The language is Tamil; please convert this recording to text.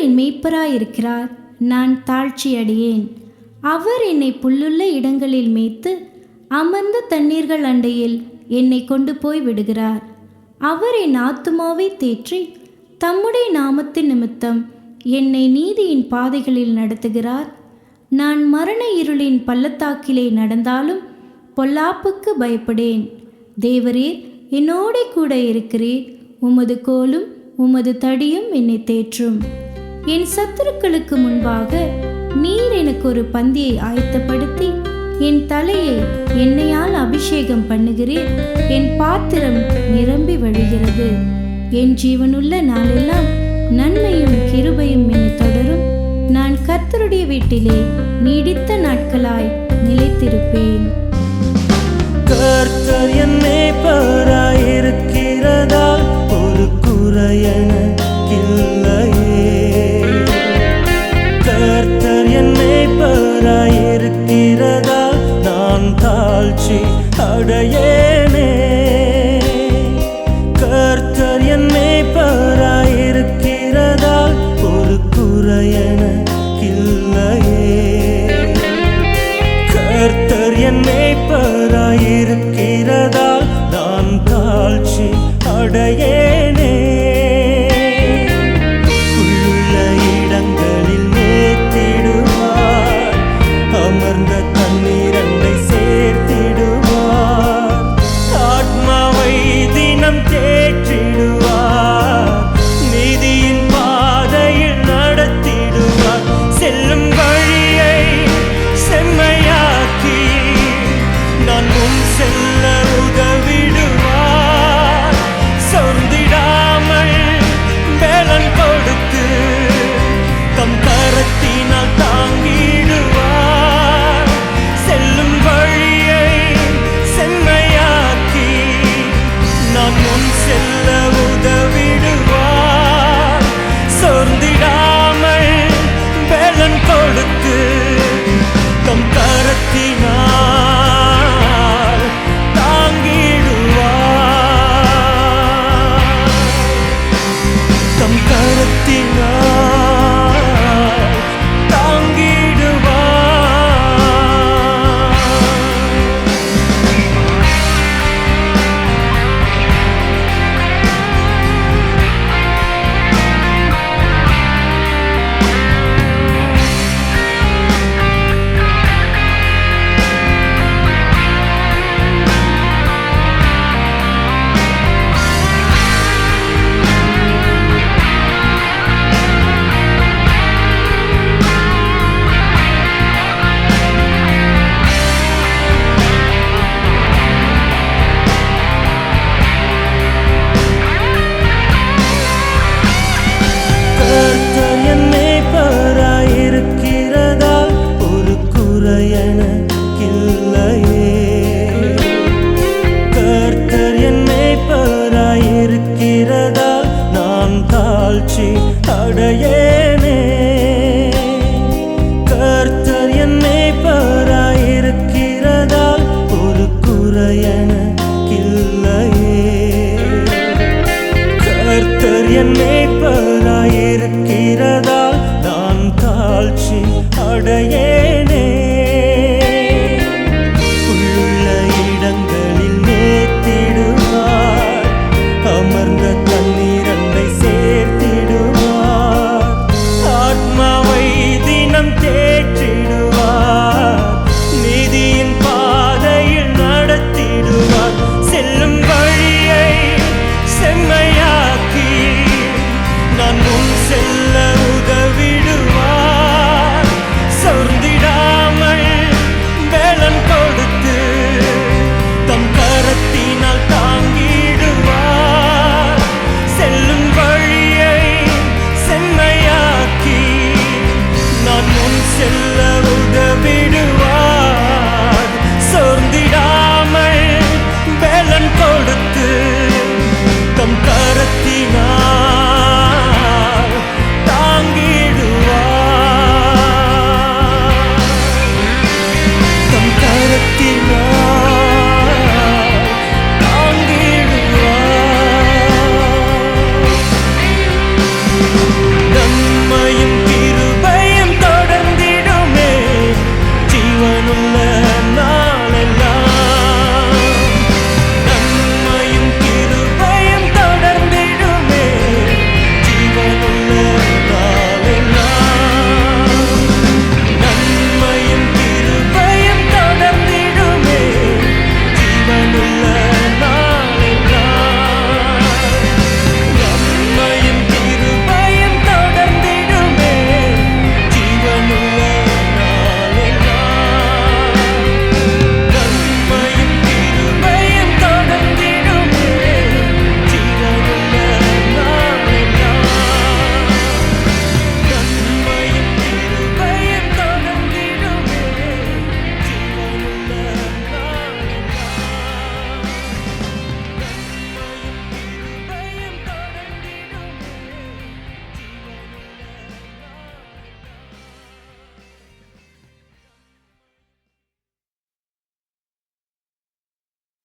என் மேய்ப்பராயிருக்கிறார், நான் தாழ்ச்சி அடையேன். அவர் என்னை புல்லுள்ள இடங்களில் மேய்த்து அமர்ந்த தண்ணீர்கள் அண்டையில் என்னை கொண்டு போய் விடுகிறார். அவர் என் ஆத்துமாவை தேற்றி தம்முடைய நாமத்தின் நிமித்தம் என்னை நீதியின் பாதைகளில் நடத்துகிறார். நான் மரண இருளின் பள்ளத்தாக்கிலே நடந்தாலும் பொல்லாப்புக்கு பயப்படேன். தேவரீர் என்னோட கூட இருக்கிறீர். உமது கோலும் உமது தடியும் என்னை தேற்றும். என் சத்துருக்களுக்கு முன்பாக நீர் எனக்கு ஒரு பந்தியை ஆயத்தப்படுத்தி என் தலையை எண்ணெயால் அபிஷேகம் பண்ணுகிறீர். என் பாத்திரம் நிரம்பி வழிகிறது. என் ஜீவனுள்ள நாளெல்லாம் நன்மையும் கிருபையும் என்னை தொடரும். நான் கர்த்தருடைய வீட்டிலே நீடித்த நாட்களாய் நிலைத்திருப்பேன். கர்த்தர் என் மேய்ப்பராயிருக்கிறதால் ஒரு குறையெனக்கில்லையே. கர்த்தர் என் மேய்ப்பராயிருக்கிறதால் நான் தாழ்ச்சி அடையேனே. கர்த்தர் என் மேய்ப்பராயிருக்கிறதால் ஒரு குறையெனக்கில்லையே. கர்த்தர் என் மேய்ப்பராயிருக்கிறதால் நான் தாழ்ச்சி அடையேனே. புல்லுள்ள இடங்களில் மேய்த்திடுவார், அமர்ந்த தண்ணீரண்டை சேர்த்திடுவார். ஆத்மாவை தினம் தேற்றிடுவார், நீதியின் பாதையில் நடத்திடுவார். செல்லும் வழியை செம்மையாக்கி நான் முன் செல்ல உதவிடுவார். சொந்திடாமல் பலன் கொடுத்து தம் கரத்தினால் தாங்கிடுவார். செல்லும் வழியை செம்மையாக்கி நான் முன் செல்ல உதவிடுவார். சொந்திடாமல் பலன் கொடுத்து தம் கரத்தினால் தாங்கிடுவார். தம் கரத்தினால் தாங்கிடுவார். கர்த்தர் என் மேய்ப்பராயிருக்கிறதால் ஒரு குறையெனக்கில்லையே. கர்த்தர் என் மேய்ப்பராயிருக்கிறதால் நான் தாழ்ச்சி அடையேனே. கர்த்தர் என் மேய்ப்பராயிருக்கிறதால் ஒரு குறையெனக்கில்லையே. கர்த்தர் என் மேய்ப்பராயிருக்கிறதால் நான் தாழ்ச்சி அடைய